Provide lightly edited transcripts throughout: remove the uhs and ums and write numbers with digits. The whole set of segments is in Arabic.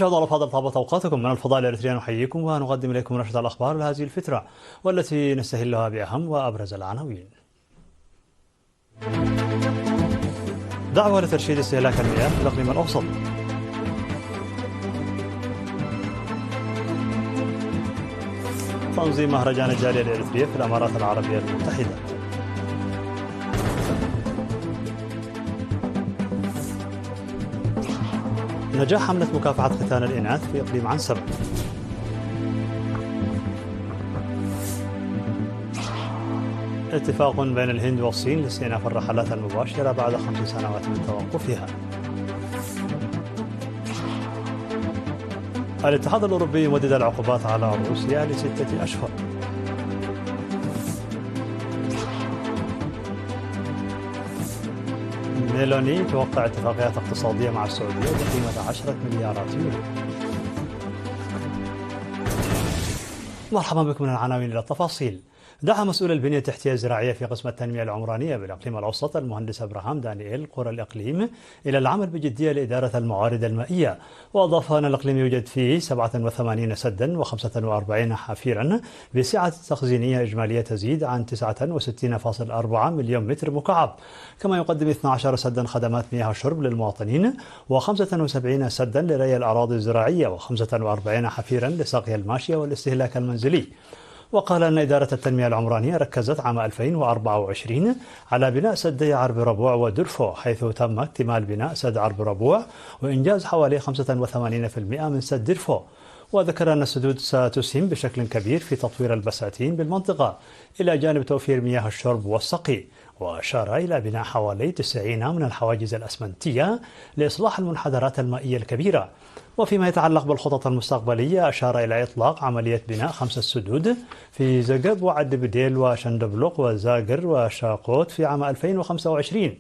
مشاهدينا الأفاضل، طابت أوقاتكم. من الفضاء الإريتري نحييكم ونقدم إليكم نشرة الأخبار لهذه الفترة، والتي نستهلها بأهم وأبرز العناوين. دعوة لترشيد استهلاك المياه في الإقليم الأوسط. تنظيم مهرجان الجالية الإريترية في الإمارات العربية المتحدة. نجاح حملة مكافحة ختان الإناث في إقليم عنسب. اتفاق بين الهند والصين لاستئناف الرحلات المباشرة بعد 5 سنوات من توقفها. الاتحاد الأوروبي يمدد العقوبات على روسيا ل6 أشهر. ميلوني توقع اتفاقيات اقتصادية مع السعودية بقيمة 10 مليارات يورو. مرحبا بكم من العناوين إلى التفاصيل. دعا مسؤول البنية التحتية الزراعية في قسم التنمية العمرانية بالإقليم الأوسط المهندس أبراهام دانييل قرى الإقليم إلى العمل بجدية لإدارة الموارد المائية، وأضاف أن الإقليم يوجد فيه 87 سدا و45 حافيرا بسعة تخزينية إجمالية تزيد عن 69.4 مليون متر مكعب، كما يقدم 12 سدا خدمات مياه الشرب للمواطنين، و75 سدا لري الأراضي الزراعية، و45 حافيرا لسقي الماشية والاستهلاك المنزلي. وقال أن إدارة التنمية العمرانية ركزت عام 2024 على بناء سدي عرب ربوع ودرفو، حيث تم اكتمال بناء سد عرب ربوع وإنجاز حوالي 85% من سد درفو. وذكر أن السدود ستسهم بشكل كبير في تطوير البساتين بالمنطقة إلى جانب توفير مياه الشرب والسقي، وأشار إلى بناء حوالي 90 من الحواجز الأسمنتية لإصلاح المنحدرات المائية الكبيرة. وفيما يتعلق بالخطط المستقبلية، أشار إلى إطلاق عملية بناء 5 سدود في زقب وعد بديل وشندبلق وزاقر وشاقوت في عام 2025.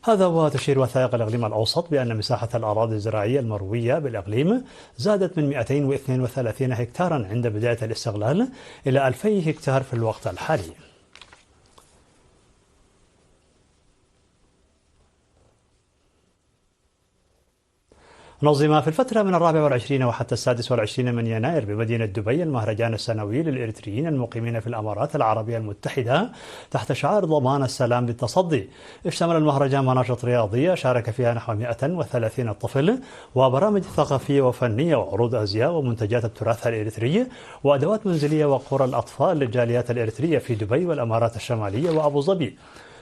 هذا وتشير وثائق الإقليم الأوسط بأن مساحة الأراضي الزراعية المروية بالإقليم زادت من 232 هكتارا عند بداية الاستغلال إلى 2000 هكتار في الوقت الحالي. نظم في الفترة من 24 وحتى 26 من يناير بمدينة دبي المهرجان السنوي للإريتريين المقيمين في الأمارات العربية المتحدة تحت شعار ضمان السلام بالتصدي. اشتمل المهرجان مناشط رياضية شارك فيها نحو 130 طفل، وبرامج ثقافية وفنية، وعروض أزياء ومنتجات التراث الإريتري، وأدوات منزلية، وقرى الأطفال للجاليات الإريترية في دبي والأمارات الشمالية وأبو ظبي.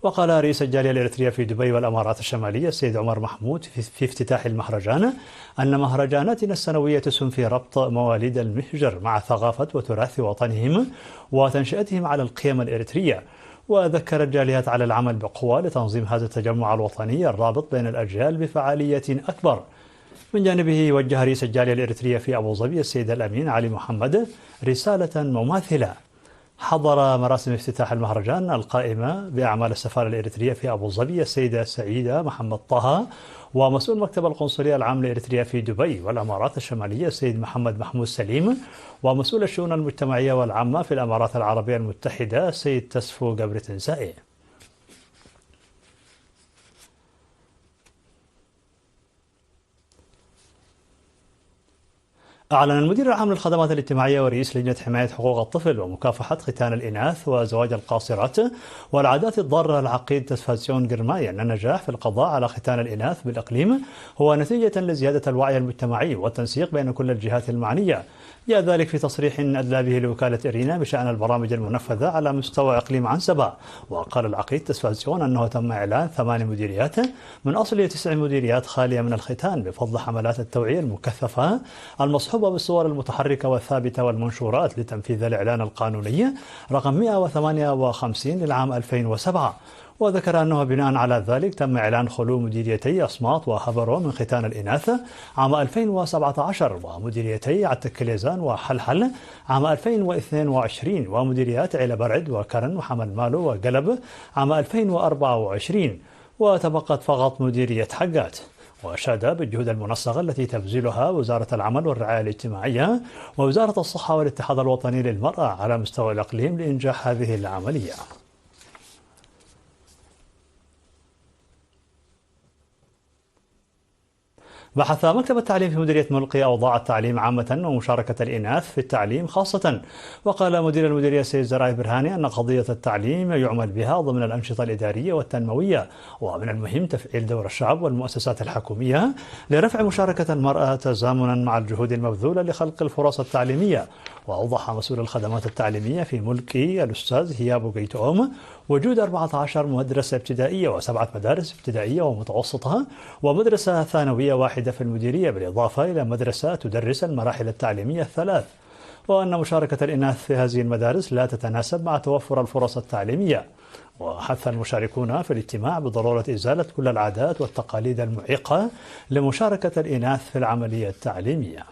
وقال رئيس الجالية الإريترية في دبي والأمارات الشمالية السيد عمر محمود في افتتاح المهرجان أن مهرجاناتنا السنوية تسهم في ربط مواليد المهجر مع ثقافة وتراث وطنهم وتنشئتهم على القيم الإريترية. وذكر الجاليات على العمل بقوة لتنظيم هذا التجمع الوطني الرابط بين الأجيال بفعالية أكبر. من جانبه وجه رئيس الجالية الإريترية في أبو ظبي السيد الأمين علي محمد رسالة مماثلة. حضر مراسم افتتاح المهرجان القائمة بأعمال السفارة الإريترية في أبو ظبي السيدة سعيدة محمد طه، ومسؤول مكتب القنصلية العام لإريتريا في دبي والأمارات الشمالية السيد محمد محمود سليم، ومسؤول الشؤون المجتمعية والعامة في الأمارات العربية المتحدة السيد تسفو قبر تنسائي. أعلن المدير العام للخدمات الاجتماعية ورئيس لجنة حماية حقوق الطفل ومكافحة ختان الإناث وزواج القاصرات والعادات الضارة العقيد تسفازيون جرماي أن النجاح في القضاء على ختان الإناث بالإقليم هو نتيجة لزيادة الوعي المجتمعي والتنسيق بين كل الجهات المعنية. جاء ذلك في تصريح أدلى به لوكالة إرينا بشأن البرامج المنفذة على مستوى إقليم عنسبة. وقال العقيد تسفازيون أنه تم إعلان 8 مديريات من أصل 9 مديريات خالية من الختان بفضل حملات التوعية المكثفة المصحوبة بالصور المتحركة والثابتة والمنشورات لتنفيذ الإعلان القانوني رقم 158 للعام 2007. وذكر أنه بناء على ذلك تم إعلان خلو مديريتي أصمات وهبرو من ختان الإناث عام 2017، ومديريتي عتكليزان وحلحل عام 2022، ومديريات عيلة برعد وكرن وحمل مالو وقلب عام 2024، وتبقت فقط مديرية حقات. وأشاد بالجهود المنسقة التي تبذلها وزارة العمل والرعاية الاجتماعية ووزارة الصحة والاتحاد الوطني للمرأة على مستوى الإقليم لإنجاح هذه العملية. بحث مكتب التعليم في مديرية ملقي أوضاع التعليم عامة ومشاركة الإناث في التعليم خاصة. وقال مدير المديرية السيد زراعي برهاني أن قضية التعليم يعمل بها ضمن الأنشطة الإدارية والتنموية، ومن المهم تفعيل دور الشعب والمؤسسات الحكومية لرفع مشاركة المرأة تزامنا مع الجهود المبذولة لخلق الفرص التعليمية. وأوضح مسؤول الخدمات التعليمية في ملقي الأستاذ هيابو جيتوم وجود 14 مدرسة ابتدائية و7 مدارس ابتدائية ومتوسطة ومدرسة ثانوية واحدة في المديرية، بالإضافة إلى مدرسة تدرس المراحل التعليمية الثلاث. وأن مشاركة الإناث في هذه المدارس لا تتناسب مع توفر الفرص التعليمية. وحث المشاركون في الاجتماع بضرورة إزالة كل العادات والتقاليد المعيقة لمشاركة الإناث في العملية التعليمية.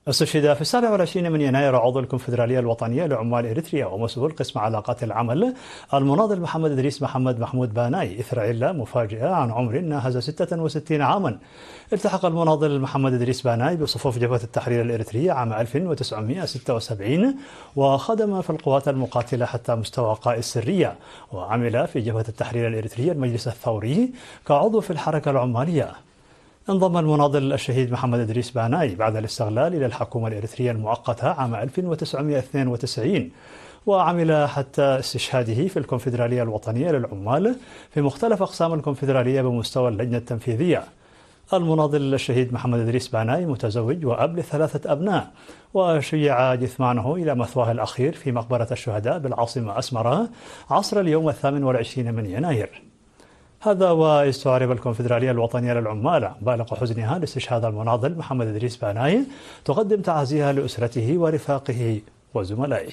استشهد في 27 من يناير عضو الكونفدرالية الوطنية لعمال إريتريا ومسؤول قسم علاقات العمل المناضل محمد إدريس محمود باناي إثر علة مفاجئة عن عمر ناهز 66 عاما. التحق المناضل محمد إدريس باناي بصفوف جبهة التحرير الإريترية عام 1976 وخدم في القوات المقاتلة حتى مستوى قائد سرية، وعمل في جبهة التحرير الإريترية المجلس الثوري كعضو في الحركة العمالية. انضم المناضل الشهيد محمد إدريس باناي بعد الاستغلال إلى الحكومة الإريترية المؤقتة عام 1992 وعمل حتى استشهاده في الكونفدرالية الوطنية للعمال في مختلف أقسام الكونفدرالية بمستوى اللجنة التنفيذية. المناضل الشهيد محمد إدريس باناي متزوج وأب ل3 أبناء، وشيع جثمانه إلى مثواه الأخير في مقبرة الشهداء بالعاصمة أسمرة عصر اليوم 28 من يناير. هذا واستعرب الكونفدرالية الوطنية للعمال بالغ حزنها لاستشهاد المناضل محمد إدريس باناي تقدم تعازيها لأسرته ورفاقه وزملائه.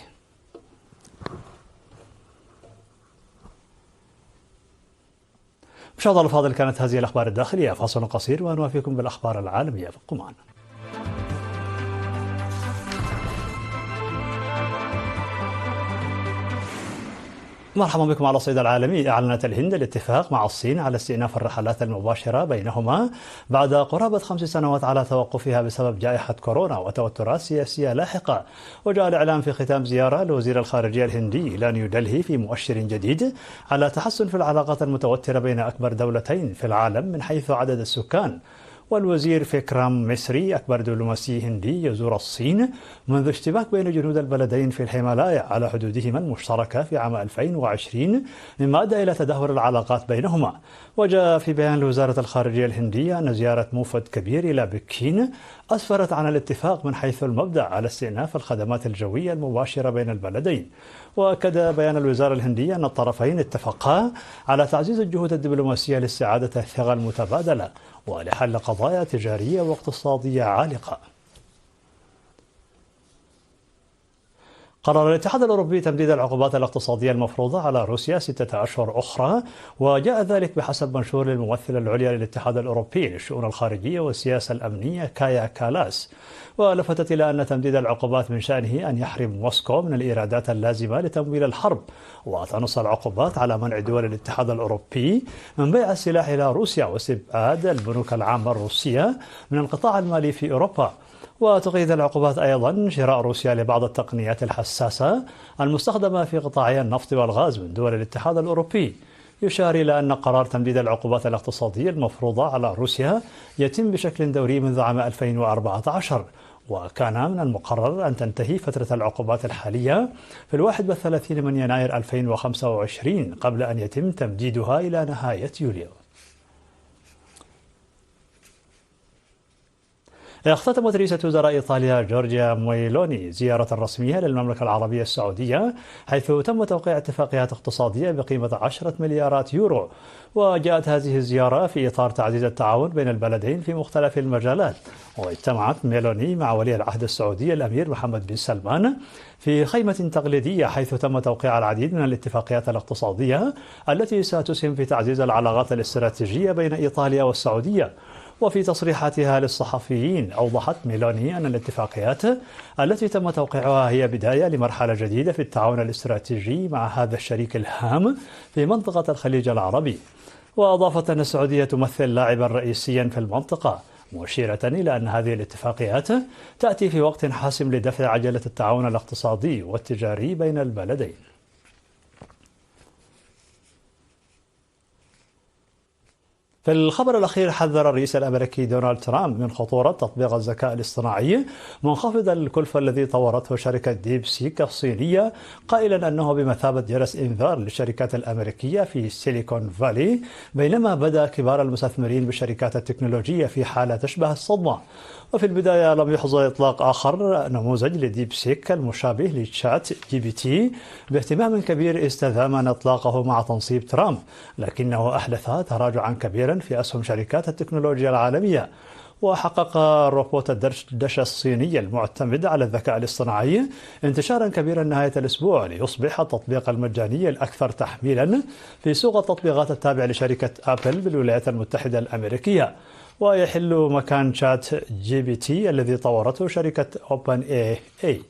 مشاهدينا الفاضل، كانت هذه الأخبار الداخلية. فاصل قصير ونوافيكم بالأخبار العالمية. ابقوا معنا. مرحبا بكم. على الصعيد العالمي، أعلنت الهند الاتفاق مع الصين على استئناف الرحلات المباشرة بينهما بعد قرابة 5 سنوات على توقفها بسبب جائحة كورونا وتوترات سياسية لاحقة. وجاء الإعلان في ختام زيارة لوزير الخارجية الهندي إلى نيودلهي في مؤشر جديد على تحسن في العلاقات المتوترة بين أكبر دولتين في العالم من حيث عدد السكان. والوزير فيكرام مصري أكبر دبلوماسي هندي يزور الصين منذ اشتباك بين جنود البلدين في الهيمالايا على حدودهما المشتركة في عام 2020 مما أدى إلى تدهور العلاقات بينهما. وجاء في بيان لوزارة الخارجية الهندية أن زيارة موفد كبير إلى بكين أسفرت عن الاتفاق من حيث المبدأ على استئناف الخدمات الجوية المباشرة بين البلدين. وأكد بيان الوزارة الهندية أن الطرفين اتفقا على تعزيز الجهود الدبلوماسية لاستعادة الثقة المتبادلة ولحل قضايا تجارية واقتصادية عالقة. قرر الاتحاد الأوروبي تمديد العقوبات الاقتصادية المفروضة على روسيا 6 أشهر أخرى، وجاء ذلك بحسب منشور للممثلة العليا للاتحاد الأوروبي للشؤون الخارجية والسياسة الأمنية كايا كالاس. ولفتت إلى أن تمديد العقوبات من شأنه أن يحرم موسكو من الإيرادات اللازمة لتمويل الحرب، وتنص العقوبات على منع دول الاتحاد الأوروبي من بيع السلاح إلى روسيا واستبعاد البنوك العامة الروسية من القطاع المالي في أوروبا. وتقيد العقوبات أيضا شراء روسيا لبعض التقنيات الحساسة المستخدمة في قطاعي النفط والغاز من دول الاتحاد الأوروبي. يشار إلى أن قرار تمديد العقوبات الاقتصادية المفروضة على روسيا يتم بشكل دوري منذ عام 2014، وكان من المقرر أن تنتهي فترة العقوبات الحالية في 31 من يناير 2025 قبل أن يتم تمديدها إلى نهاية يوليو. اختتمت رئيسة وزراء إيطاليا جورجيا ميلوني زيارة رسمية للمملكة العربية السعودية، حيث تم توقيع اتفاقيات اقتصادية بقيمة 10 مليارات يورو. وجاءت هذه الزيارة في إطار تعزيز التعاون بين البلدين في مختلف المجالات. واجتمعت ميلوني مع ولي العهد السعودي الأمير محمد بن سلمان في خيمة تقليدية، حيث تم توقيع العديد من الاتفاقيات الاقتصادية التي ستسهم في تعزيز العلاقات الاستراتيجية بين إيطاليا والسعودية. وفي تصريحاتها للصحفيين أوضحت ميلوني أن الاتفاقيات التي تم توقيعها هي بداية لمرحلة جديدة في التعاون الاستراتيجي مع هذا الشريك الهام في منطقة الخليج العربي. وأضافت أن السعودية تمثل لاعبا رئيسيا في المنطقة، مشيرة إلى أن هذه الاتفاقيات تأتي في وقت حاسم لدفع عجلة التعاون الاقتصادي والتجاري بين البلدين. في الخبر الأخير حذر الرئيس الأمريكي دونالد ترامب من خطورة تطبيق الذكاء الاصطناعي منخفض الكلفة الذي طورته شركة ديب سيك الصينية، قائلا أنه بمثابة جرس إنذار للشركات الأمريكية في سيليكون فالي، بينما بدأ كبار المستثمرين بالشركات التكنولوجية في حالة تشبه الصدمة. وفي البداية لم يحظى إطلاق آخر نموذج لديب سيك المشابه لتشات جي بي تي باهتمام كبير استثامن إطلاقه مع تنصيب ترامب، لكنه أحدث تراجعا كبيرا في أسهم شركات التكنولوجيا العالمية. وحقق روبوت الدش الصيني المعتمد على الذكاء الاصطناعي انتشارا كبيرا نهاية الأسبوع، ليصبح التطبيق المجاني الأكثر تحميلا في سوق التطبيقات التابع لشركة أبل بالولايات المتحدة الأمريكية، ويحل مكان شات جي بي تي الذي طورته شركة أوبن اي.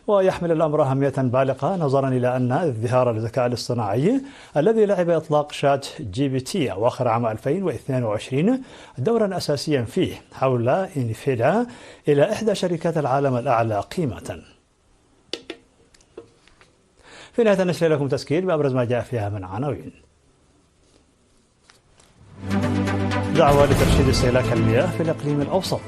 ويحمل الأمر أهمية بالغة نظرا إلى أن ازدهار الذكاء الاصطناعي الذي لعب إطلاق شات جي بي تي أواخر عام 2022 دورا أساسيا فيه، حول انفيدا إلى إحدى شركات العالم الأعلى قيمة. في نهاية النشر لكم تذكير بأبرز ما جاء فيها من عناوين. دعوة لترشيد استهلاك المياه في الإقليم الأوسط.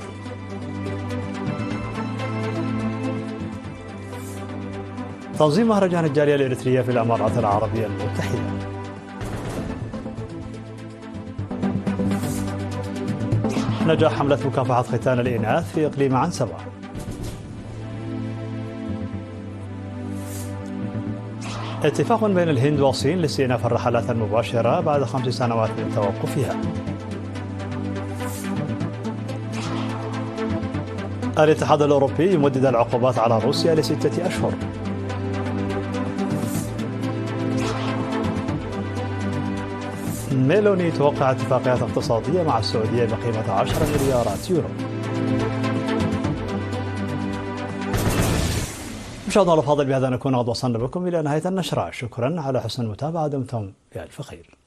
تنظيم مهرجان الجالية الإريترية في الإمارات العربية المتحدة. نجاح حملة مكافحة ختان الإناث في إقليم عنسبة. اتفاق بين الهند والصين لاستئناف الرحلات المباشرة بعد 5 سنوات من توقفها. الاتحاد الأوروبي يمدد العقوبات على روسيا ل6 أشهر. ميلوني توقع اتفاقيات اقتصادية مع السعودية بقيمة 10 مليارات يورو. مشاهدينا الأفاضل، بهذا نكون قد وصلنا بكم إلى نهاية النشرة. شكرا على حسن المتابعة، دمتم بألف خير.